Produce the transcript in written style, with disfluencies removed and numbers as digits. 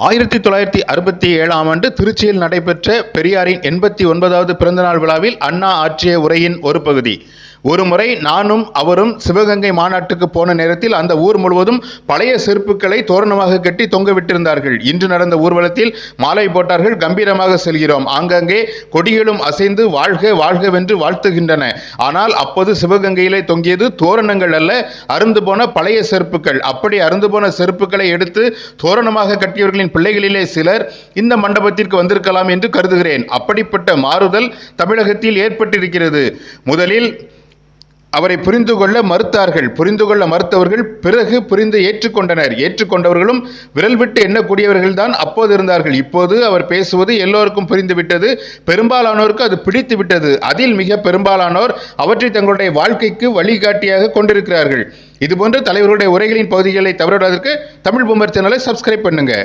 1967ஆம் ஆண்டு திருச்சியில் நடைபெற்ற பெரியாரின் 89வது பிறந்தநாள் விழாவில் அண்ணா ஆற்றிய உரையின் ஒரு பகுதி. ஒருமுறை நானும் அவரும் சிவகங்கை மாநாட்டுக்கு போன நேரத்தில் அந்த ஊர் முழுவதும் பழைய செருப்புக்களை தோரணமாக கட்டி தொங்க விட்டிருந்தார்கள். இன்று நடந்த ஊர்வலத்தில் மாலை போட்டார்கள். கம்பீரமாக செல்கிறோம். ஆங்காங்கே கொடிகளும் அசைந்து வாழ்க வாழ்கவென்று வாழ்த்துகின்றன. ஆனால் அப்போது சிவகங்கையிலே தொங்கியது தோரணங்கள் அல்ல, அருந்து போன பழைய செருப்புக்கள். அப்படி அருந்து போன செருப்புக்களை எடுத்து தோரணமாக கட்டியவர்களின் பிள்ளைகளிலே சிலர் இந்த மண்டபத்திற்கு வந்திருக்கலாம் என்று கருதுகிறேன். அப்படிப்பட்ட மாறுதல் தமிழகத்தில் ஏற்பட்டிருக்கிறது. முதலில் அவரை புரிந்து கொள்ள மறுத்தார்கள். புரிந்து கொள்ள மறுத்தவர்கள் பிறகு புரிந்து ஏற்றுக்கொண்டனர். ஏற்றுக்கொண்டவர்களும் விரல் விட்டு எண்ணக்கூடியவர்கள் தான் அப்போது இருந்தார்கள். இப்போது அவர் பேசுவது எல்லோருக்கும் புரிந்துவிட்டது. பெரும்பாலானோருக்கு அது பிடித்து விட்டது. அதில் மிக பெரும்பாலானோர் அவற்றை தங்களுடைய வாழ்க்கைக்கு வழிகாட்டியாக கொண்டிருக்கிறார்கள். இதுபோன்ற தலைவர்களுடைய உரைகளின் பகுதிகளை தவறுவதற்கு தமிழ் பூமர் சேனலை சப்ஸ்கிரைப் பண்ணுங்க.